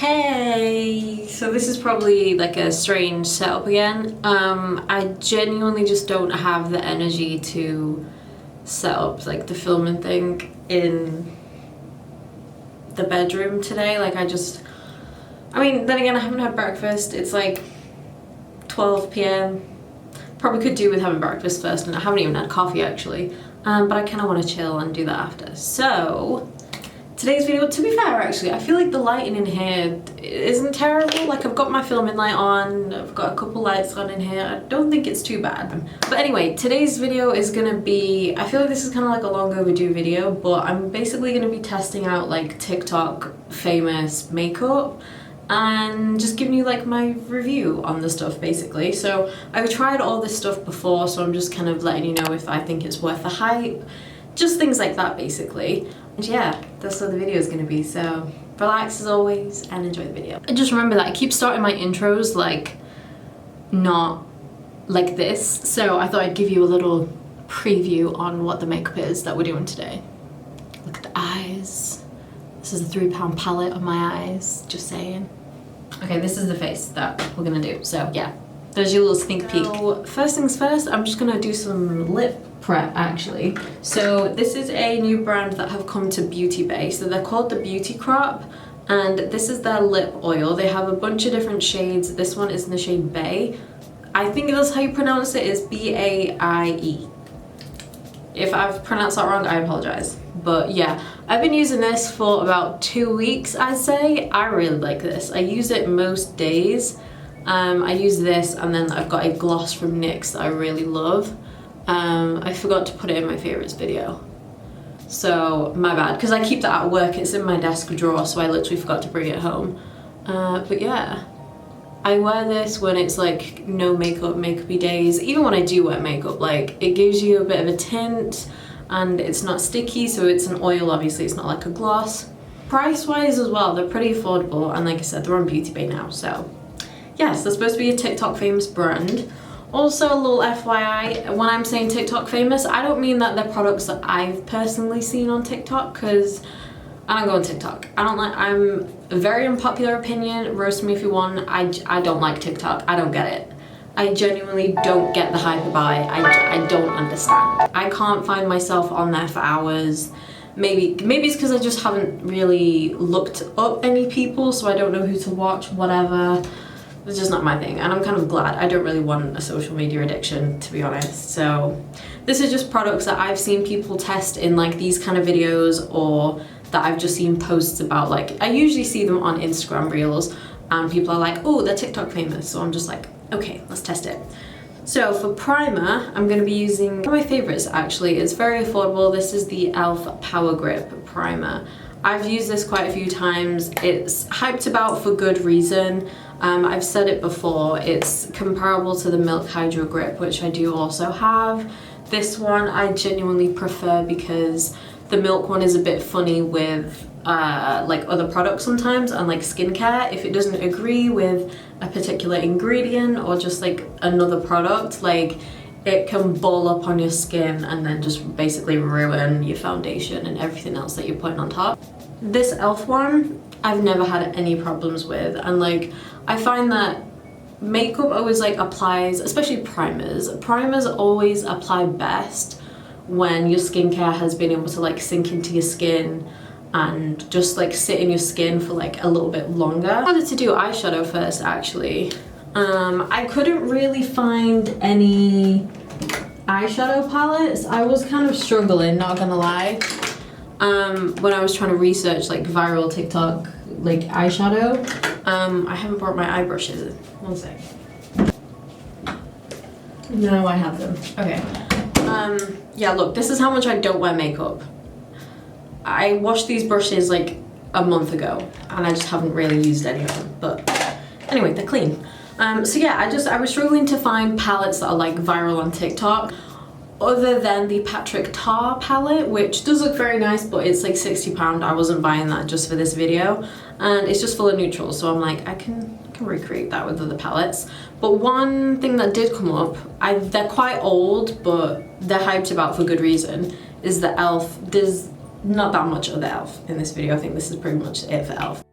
Hey! So this is probably like a strange setup again. I genuinely just don't have the energy to set up like the filming thing in the bedroom today. Like I mean, then again, I haven't had breakfast. It's like 12 p.m. Probably could do with having breakfast first, and I haven't even had coffee actually. But I kind of want to chill and do that after. So today's video, to be fair actually, I feel like the lighting in here isn't terrible. Like I've got my filming light on, I've got a couple lights on in here. I don't think it's too bad. But anyway, today's video is gonna be, I feel like this is kind of like a long overdue video, but I'm basically gonna be testing out like TikTok famous makeup and just giving you like my review on the stuff basically. So I've tried all this stuff before, so I'm just kind of letting you know if I think it's worth the hype, just things like that basically. And yeah, that's what the video is going to be, so relax as always and enjoy the video. And just remember that I keep starting my intros like not like this, so I thought I'd give you a little preview on what the makeup is that we're doing today. Look at the eyes. This is a £3 palette on my eyes, just saying. Okay, this is the face that we're gonna do, so yeah. There's your little sneak peek. So first things first, I'm just gonna do some lip prep actually. So this is a new brand that have come to Beauty Bay. So they're called the Beauty Crop, and this is their lip oil. They have a bunch of different shades. This one is in the shade Bay. I think that's how you pronounce it, is B-A-I-E. If I've pronounced that wrong, I apologize. But yeah, I've been using this for about 2 weeks, I'd say. I really like this. I use it most days. I use this, and then I've got a gloss from Nyx that I really love. I forgot to put it in my favorites video, so my bad, because I keep that at work. It's in my desk drawer, so I literally forgot to bring it home. But yeah, I wear this when it's like no makeup, makeupy days. Even when I do wear makeup, like it gives you a bit of a tint and it's not sticky, so it's an oil, obviously it's not like a gloss. Price wise as well, they're pretty affordable, and like I said, they're on Beauty Bay now, so yes, they're supposed to be a TikTok famous brand. Also, a little FYI, when I'm saying TikTok famous, I don't mean that they're products that I've personally seen on TikTok, because I don't go on TikTok. I'm a very unpopular opinion, roast me if you want, I don't like TikTok, I don't get it. I genuinely don't get the hype about it, I don't understand. I can't find myself on there for hours. Maybe it's because I just haven't really looked up any people, so I don't know who to watch, whatever. It's just not my thing, and I'm kind of glad. I don't really want a social media addiction, to be honest. So this is just products that I've seen people test in like these kind of videos, or that I've just seen posts about. Like I usually see them on Instagram Reels, and people are like, oh, they're TikTok famous. So I'm just like, okay, let's test it. So for primer, I'm going to be using one of my favorites actually. It's very affordable. This is the e.l.f. Power Grip Primer. I've used this quite a few times. It's hyped about for good reason. I've said it before, it's comparable to the Milk Hydro Grip, which I do also have. This one I genuinely prefer because the Milk one is a bit funny with like other products sometimes, and like skincare. If it doesn't agree with a particular ingredient or just like another product, like it can ball up on your skin and then just basically ruin your foundation and everything else that you're putting on top. This e.l.f. one, I've never had any problems with, and like I find that makeup always like applies, especially primers always apply best when your skincare has been able to like sink into your skin and just like sit in your skin for like a little bit longer. I wanted to do eyeshadow first actually. I couldn't really find any eyeshadow palettes. I was kind of struggling, not gonna lie, when I was trying to research like viral TikTok like eyeshadow. I haven't brought my eye brushes. One sec. No, I have them. Okay. Yeah, look, this is how much I don't wear makeup. I washed these brushes like a month ago, and I just haven't really used any of them. But anyway, they're clean. So yeah, I was struggling to find palettes that are like viral on TikTok, other than the Patrick Tar palette, which does look very nice, but it's like £60. I wasn't buying that just for this video, and it's just full of neutrals, so I'm like, I can recreate that with other palettes. But one thing that did come up, they're quite old, but they're hyped about for good reason, is the e.l.f. There's not that much of the e.l.f. in this video. I think this is pretty much it for e.l.f.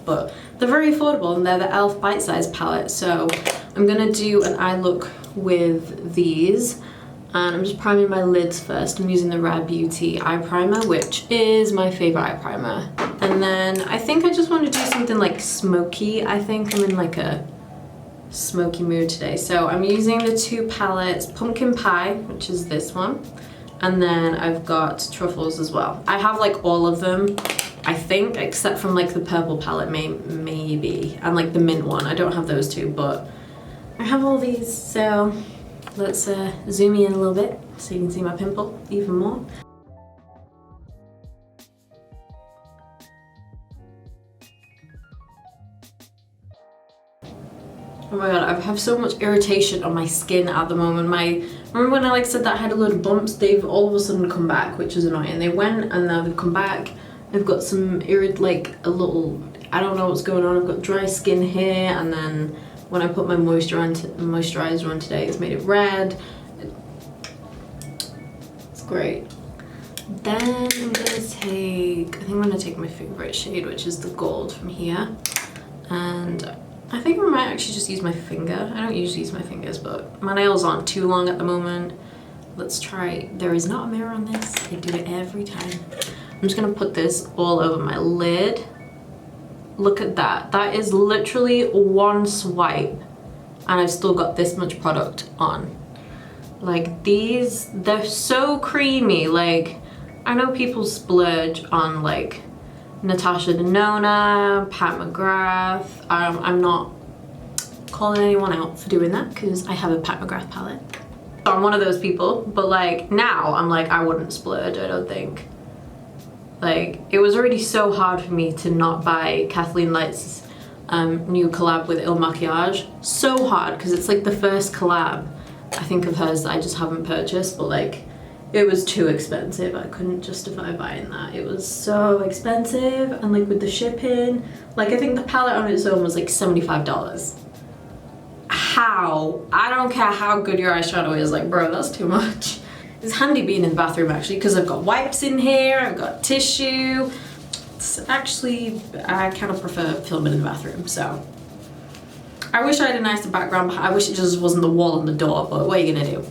but they're very affordable and they're the e.l.f. bite-sized palette. So I'm gonna do an eye look with these. And I'm just priming my lids first. I'm using the Rare Beauty eye primer, which is my favorite eye primer. And then I think I just want to do something like smoky. I think I'm in like a smoky mood today. So I'm using the two palettes, Pumpkin Pie, which is this one. And then I've got Truffles as well. I have like all of them, I think, except from like the purple palette, maybe. And like the mint one. I don't have those two, but I have all these, so let's zoom in a little bit so you can see my pimple even more. Oh my god, I have so much irritation on my skin at the moment. Remember when I like said that I had a load of bumps? They've all of a sudden come back, which is annoying. They went and now they've come back. I've got some I don't know what's going on. I've got dry skin here, and then when I put my moisturizer on today, it's made it red. It's great. Then I'm gonna take my favorite shade, which is the gold from here. And I think I might actually just use my finger. I don't usually use my fingers, but my nails aren't too long at the moment. Let's try. There is not a mirror on this. I do it every time. I'm just gonna put this all over my lid. Look at that. That is literally one swipe and I've still got this much product on. Like these, they're so creamy. Like I know people splurge on like Natasha Denona, Pat McGrath. I'm not calling anyone out for doing that because I have a Pat McGrath palette. So I'm one of those people, but like now I'm like, I wouldn't splurge, I don't think. Like, it was already so hard for me to not buy Kathleen Light's new collab with Il Makiage. So hard, because it's like the first collab, I think, of hers that I just haven't purchased, but like, it was too expensive. I couldn't justify buying that. It was so expensive, and like with the shipping, like I think the palette on its own was like $75. How? I don't care how good your eyeshadow is, like bro, that's too much. It's handy being in the bathroom actually, because I've got wipes in here, I've got tissue. It's actually, I kind of prefer filming in the bathroom, so. I wish I had a nicer background, but I wish it just wasn't the wall and the door, but what are you gonna do?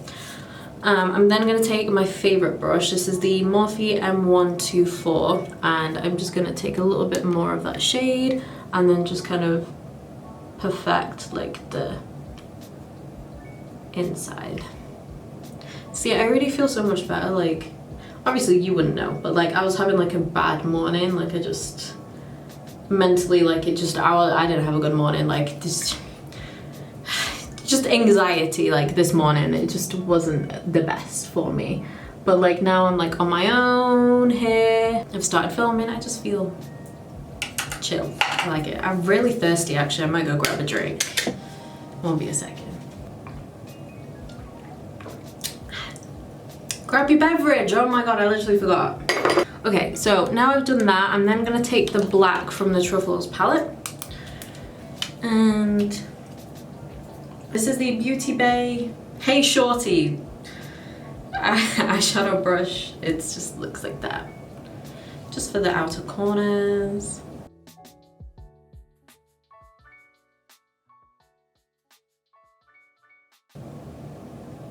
I'm then gonna take my favorite brush. This is the Morphe M124, and I'm just gonna take a little bit more of that shade, and then just kind of perfect like the inside. See, I already feel so much better. Like, obviously you wouldn't know, but like I was having like a bad morning. Like I just mentally, like it just, I didn't have a good morning. Like this, just anxiety like this morning. It just wasn't the best for me. But like now I'm like on my own here. I've started filming. I just feel chill. I like it. I'm really thirsty actually. I might go grab a drink. Won't be a second. Grab your beverage. Oh my god, I literally forgot. Okay, so now I've done that, I'm then gonna take the black from the Truffles palette. And this is the Beauty Bay Hey Shorty eyeshadow brush. It just looks like that. Just for the outer corners.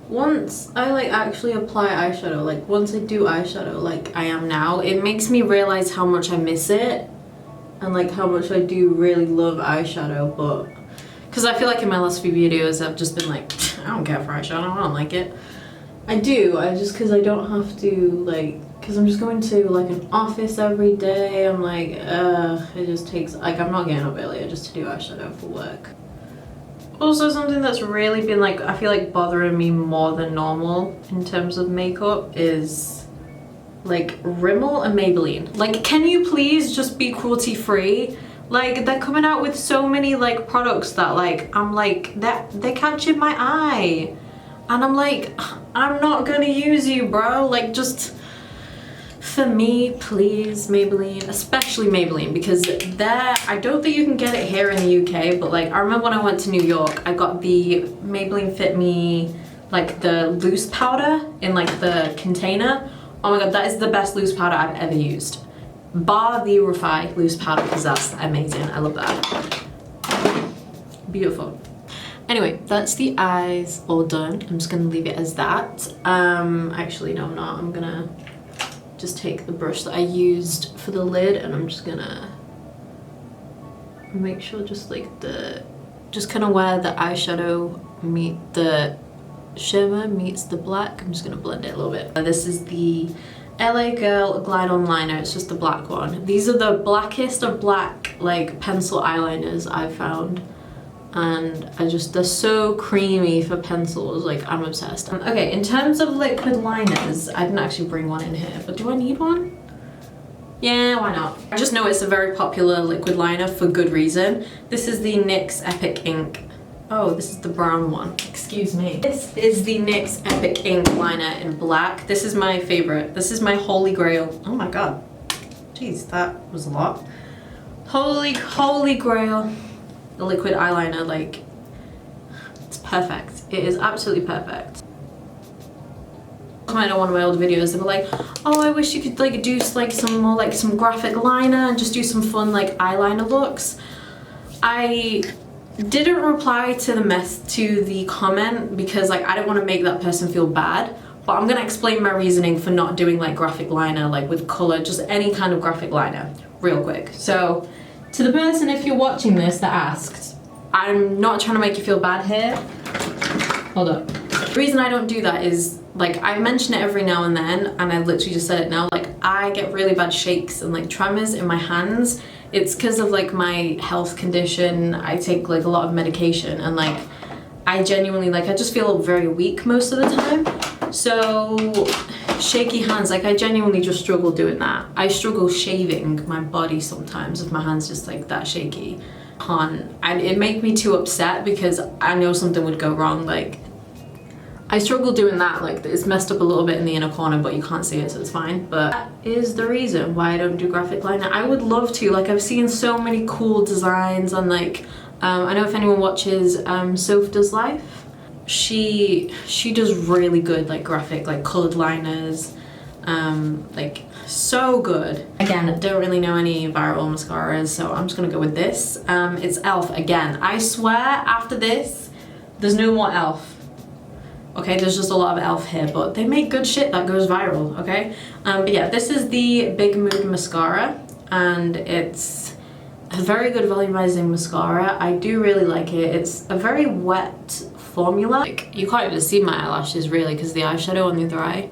Once I like actually apply eyeshadow, like once I do eyeshadow like I am now, it makes me realize how much I miss it and like how much I do really love eyeshadow. But because I feel like in my last few videos I've just been like, I don't care for eyeshadow, I don't like it. I do, I just, because I don't have to like, because I'm just going to like an office every day. I'm like, it just takes, like I'm not getting up earlier just to do eyeshadow for work. Also, something that's really been like, I feel like bothering me more than normal in terms of makeup is like Rimmel and Maybelline. Like, can you please just be cruelty free? Like, they're coming out with so many like products that like, I'm like, they're catching my eye. And I'm like, I'm not gonna use you, bro. Like, just for me, please, Maybelline, especially Maybelline, because there, I don't think you can get it here in the UK, but like, I remember when I went to New York, I got the Maybelline Fit Me, like the loose powder in like the container. Oh my god, that is the best loose powder I've ever used. bar the REFY loose powder because that's amazing. I love that. Beautiful. Anyway, that's the eyes all done. I'm just gonna leave it as that. Actually, no, I'm not. I'm gonna just take the brush that I used for the lid and I'm just gonna make sure just like just kind of where the eyeshadow meet the shimmer meets the black. I'm just gonna blend it a little bit. This is the LA Girl Glide On Liner. It's just the black one. These are the blackest of black like pencil eyeliners I've found. And they're so creamy for pencils, like I'm obsessed. Okay, in terms of liquid liners, I didn't actually bring one in here, but do I need one? Yeah, why not? I just know it's a very popular liquid liner for good reason. This is the NYX Epic Ink. Oh, this is the brown one, excuse me. This is the NYX Epic Ink Liner in black. This is my favorite. This is my holy grail. Oh my God. Jeez, that was a lot. Holy grail. The liquid eyeliner, like, it's perfect. It is absolutely perfect. I know one of my old videos, they were like, oh, I wish you could like do like some more like some graphic liner and just do some fun like eyeliner looks. I didn't reply to the comment because like I don't want to make that person feel bad, but I'm gonna explain my reasoning for not doing like graphic liner like with color, just any kind of graphic liner real quick. So to the person, if you're watching this, that asked, I'm not trying to make you feel bad here. Hold up. The reason I don't do that is, like, I mention it every now and then, and I literally just said it now, like, I get really bad shakes and, like, tremors in my hands. It's because of, like, my health condition. I take, like, a lot of medication, and, like, I genuinely, like, I just feel very weak most of the time. So shaky hands, like I genuinely just struggle doing that. I struggle shaving my body sometimes if my hands just like that shaky. And it make me too upset because I know something would go wrong. Like I struggle doing that, like it's messed up a little bit in the inner corner but you can't see it so it's fine. But that is the reason why I don't do graphic liner. I would love to, like I've seen so many cool designs and like I know if anyone watches Soph Does Life, she does really good like graphic like colored liners, like so good. Again, I don't really know any viral mascaras, so I'm just gonna go with this. It's e.l.f. again. I swear after this there's no more e.l.f. Okay, there's just a lot of e.l.f. here, but they make good shit that goes viral, okay? But yeah, this is the Big Mood Mascara, and it's a very good volumizing mascara. I do really like it. It's a very wet formula. Like, you can't even see my eyelashes really because the eyeshadow on the other eye.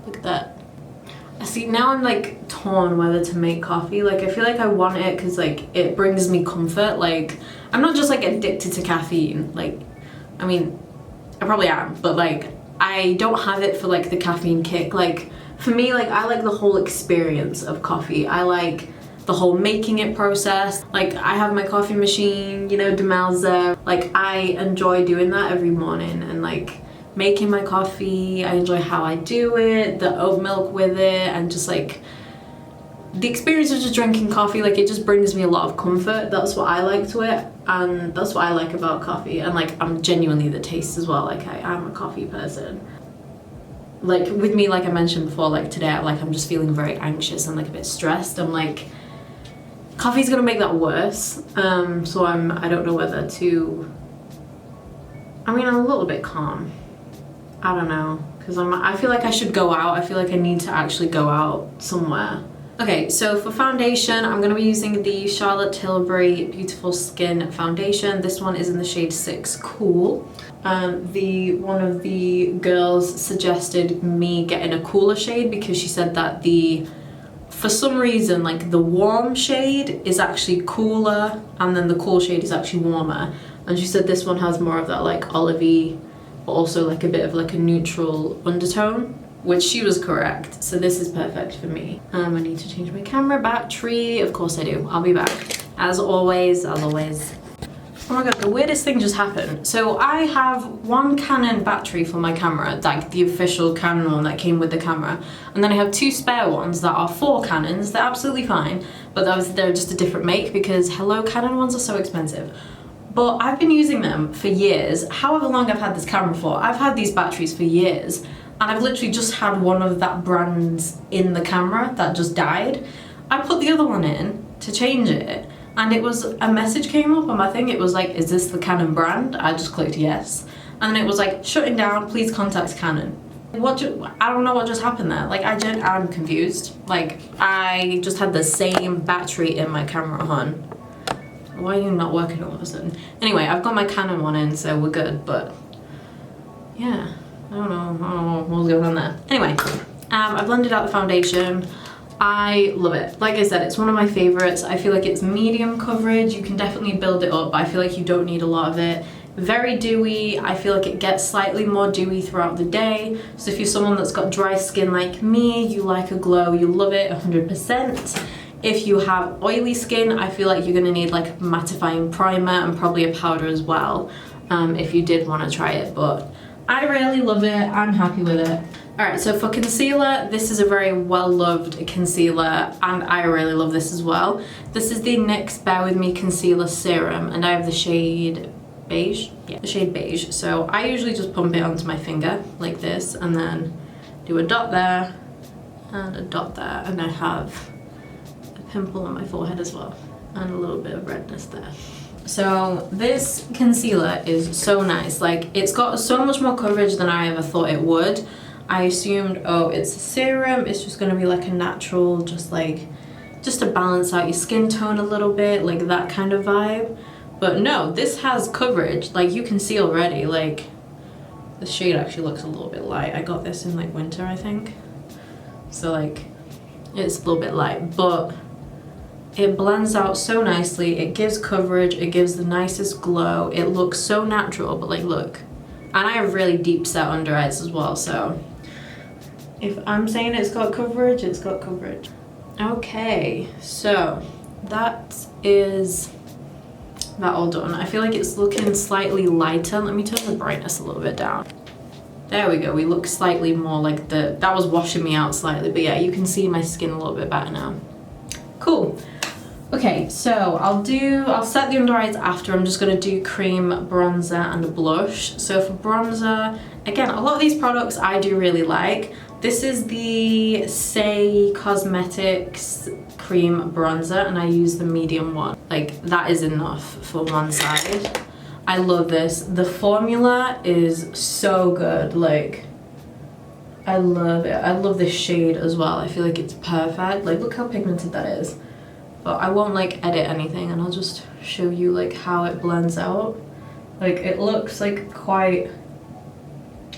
Look at that. See, now I'm like torn whether to make coffee. Like I feel like I want it because like it brings me comfort. Like I'm not just like addicted to caffeine. Like, I mean, I probably am, but like I don't have it for like the caffeine kick. Like for me, like I like the whole experience of coffee. I like the whole making it process. Like I have my coffee machine, you know, Demel's there. Like I enjoy doing that every morning and like making my coffee. I enjoy how I do it, the oat milk with it, and just like the experience of just drinking coffee. Like it just brings me a lot of comfort. That's what I like to it, and that's what I like about coffee. And like I'm genuinely the taste as well. Like I'm a coffee person. Like with me, like I mentioned before, like today I'm just feeling very anxious and like a bit stressed. I'm like, coffee's gonna make that worse. So I don't know whether to, I mean, I'm a little bit calm. I don't know, because I feel like I should go out. I feel like I need to actually go out somewhere. Okay, so for foundation, I'm gonna be using the Charlotte Tilbury Beautiful Skin Foundation. This one is in the shade 6 Cool. One of the girls suggested me getting a cooler shade because she said that for some reason, like the warm shade is actually cooler and then the cool shade is actually warmer. And she said this one has more of that like olivey, but also like a bit of like a neutral undertone, which she was correct. So this is perfect for me. I need to change my camera battery. Of course I do. I'll be back. As always. Oh my god, the weirdest thing just happened. So I have one Canon battery for my camera, like the official Canon one that came with the camera. And then I have 2 spare ones that are 4 Canons. They're absolutely fine, but they're just a different make because hello, Canon ones are so expensive. But I've been using them for years. However long I've had this camera for, I've had these batteries for years. And I've literally just had one of that brand in the camera that just died. I put the other one in to change it, and it was, a message came up on my thing. It was like, is this the Canon brand? I just clicked yes. And then it was like, shutting down, please contact Canon. I don't know what just happened there. Like, I'm confused. Like, I just had the same battery in my camera on. Why are you not working all of a sudden? Anyway, I've got my Canon one in, so we're good, but yeah, I don't know what's going on there. Anyway, I blended out the foundation. I love it. Like I said, it's one of my favorites. I feel like it's medium coverage. You can definitely build it up, but I feel like you don't need a lot of it. Very dewy. I feel like it gets slightly more dewy throughout the day. So if you're someone that's got dry skin like me, you like a glow, you love it 100%. If you have oily skin, I feel like you're gonna need like mattifying primer and probably a powder as well, if you did want to try it, but I really love it. I'm happy with it. Alright, so for concealer, this is a very well-loved concealer, and I really love this as well. This is the NYX Bear With Me Concealer Serum, and I have the shade beige. Yeah, the shade beige. So I usually just pump it onto my finger like this, and then do a dot there, and a dot there, and I have a pimple on my forehead as well, and a little bit of redness there. So this concealer is so nice. Like, it's got so much more coverage than I ever thought it would. I assumed, oh, it's a serum, it's just gonna be like a natural, just to balance out your skin tone a little bit, like that kind of vibe. But no, this has coverage. Like, you can see already, like, the shade actually looks a little bit light. I got this in like winter, I think. So like, it's a little bit light, but it blends out so nicely. It gives coverage, it gives the nicest glow. It looks so natural, but like, look. And I have really deep set under eyes as well, so if I'm saying it's got coverage, it's got coverage. Okay, so that is that all done. I feel like it's looking slightly lighter. Let me turn the brightness a little bit down. There we go, we look slightly more like that was washing me out slightly, but yeah, you can see my skin a little bit better now. Cool. Okay, so I'll set the under eyes after. I'm just gonna do cream, bronzer, and a blush. So for bronzer, again, a lot of these products I do really like. This is the Saie Cosmetics cream bronzer, and I use the medium one. Like, that is enough for one side. I love this. The formula is so good. Like, I love it. I love this shade as well. I feel like it's perfect. Like, look how pigmented that is. But I won't like edit anything, and I'll just show you like how it blends out. Like, it looks like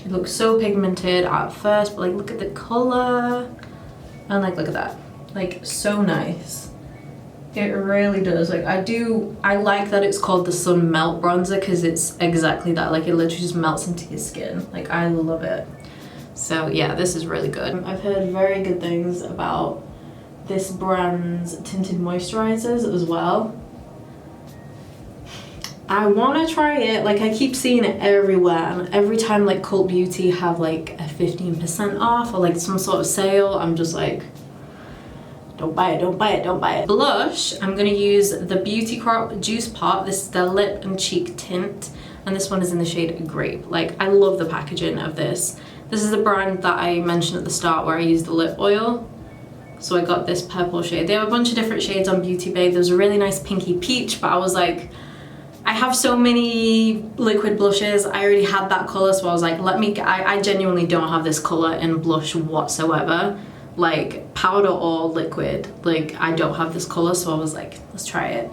it looks so pigmented at first, but like, look at the color, and like, look at that, like, so nice. It really does. Like, I like that it's called the Sun Melt Bronzer, because it's exactly that. Like, it literally just melts into your skin. Like, I love it. So yeah, this is really good. I've heard very good things about this brand's tinted moisturizers as well. I want to try it. Like, I keep seeing it everywhere, and every time like Cult Beauty have like a 15% off or like some sort of sale, I'm just like, don't buy it, don't buy it, don't buy it. Blush, I'm gonna use the Beauty Crop Juice Pot. This is the Lip and Cheek Tint, and this one is in the shade Grape. Like, I love the packaging of this. This is the brand that I mentioned at the start where I used the lip oil. So I got this purple shade. They have a bunch of different shades on Beauty Bay. There's a really nice pinky peach, but I was like, I have so many liquid blushes. I already had that color, so I was like, I genuinely don't have this color in blush whatsoever. Like, powder or liquid. Like, I don't have this color, so I was like, let's try it.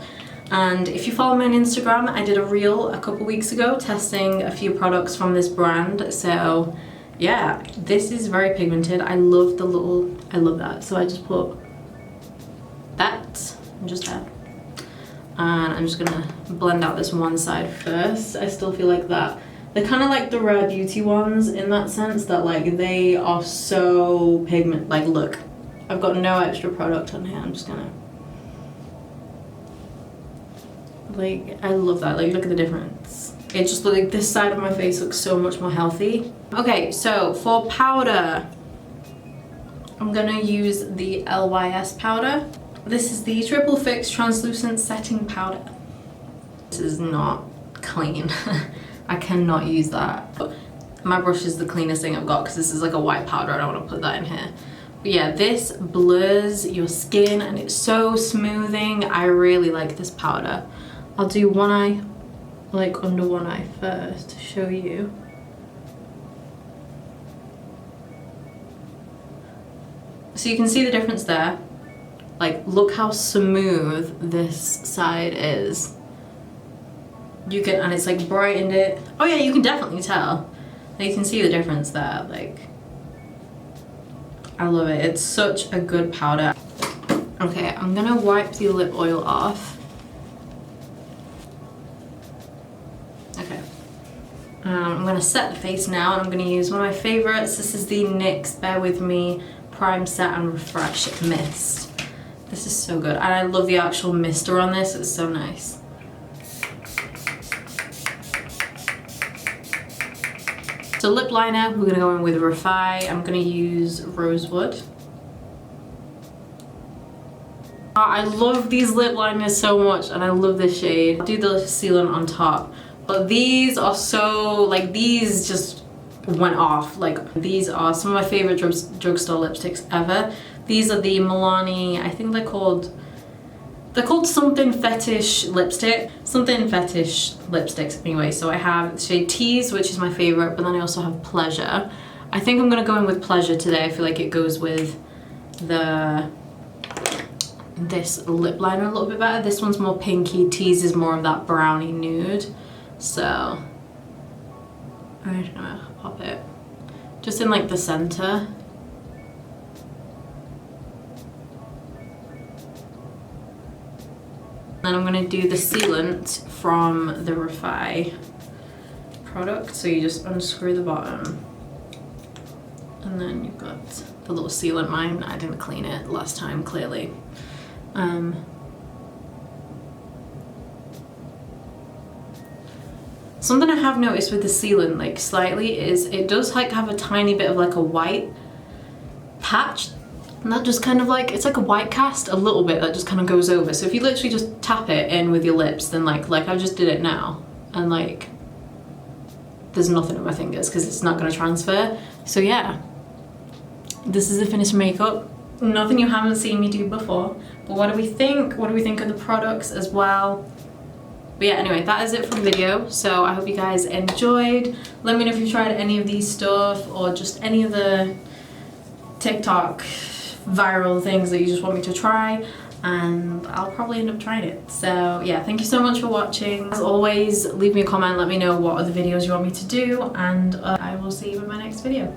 And if you follow me on Instagram, I did a reel a couple weeks ago testing a few products from this brand. So yeah, this is very pigmented. I love that. So I just put that, just that. And I'm just gonna blend out this one side first. I still feel like that. They're kind of like the Rare Beauty ones in that sense, that like they are so pigment. Like, look, I've got no extra product on here. I'm just gonna, like, I love that. Like, look at the difference. It just looks like this side of my face looks so much more healthy. Okay, so for powder, I'm gonna use the LYS powder. This is the Triple Fix Translucent Setting Powder. This is not clean. I cannot use that. My brush is the cleanest thing I've got because this is like a white powder. I don't want to put that in here. But yeah, this blurs your skin and it's so smoothing. I really like this powder. I'll do one eye, like under one eye first to show you. So you can see the difference there. Like, look how smooth this side is. You can, and it's like brightened it. Oh yeah, you can definitely tell. You can see the difference there, like. I love it. It's such a good powder. Okay, I'm gonna wipe the lip oil off. Okay. I'm gonna set the face now, and I'm gonna use one of my favorites. This is the NYX Bear With Me Prime Set and Refresh Mist. This is so good, and I love the actual mister on this. It's so nice. So lip liner, we're gonna go in with REFY. I'm gonna use Rosewood. I love these lip liners so much, and I love this shade. I'll do the sealant on top, but these are so, like, these just went off. Like, these are some of my favorite drugstore lipsticks ever. These are the Milani, I think they're called something fetish lipstick. Something fetish lipsticks anyway. So I have the shade Tease, which is my favorite, but then I also have Pleasure. I think I'm gonna go in with Pleasure today. I feel like it goes with this lip liner a little bit better. This one's more pinky, Tease is more of that brownie nude. So, I'm gonna pop it just in like the center. Then I'm gonna do the sealant from the REFY product. So you just unscrew the bottom, and then you've got the little sealant. Mine, I didn't clean it last time, clearly. Something I have noticed with the sealant, like slightly, is it does like have a tiny bit of like a white patch. And that just kind of like, it's like a white cast a little bit that just kind of goes over. So if you literally just tap it in with your lips, then like I just did it now, and like there's nothing on my fingers because it's not going to transfer. So yeah, this is the finished makeup. Nothing you haven't seen me do before. But what do we think? What do we think of the products as well? But yeah, anyway, that is it for the video. So I hope you guys enjoyed. Let me know if you've tried any of these stuff or just any of the TikTok viral things that you just want me to try, and I'll probably end up trying it. So yeah, thank you so much for watching. As always, leave me a comment, let me know what other videos you want me to do, and I will see you in my next video.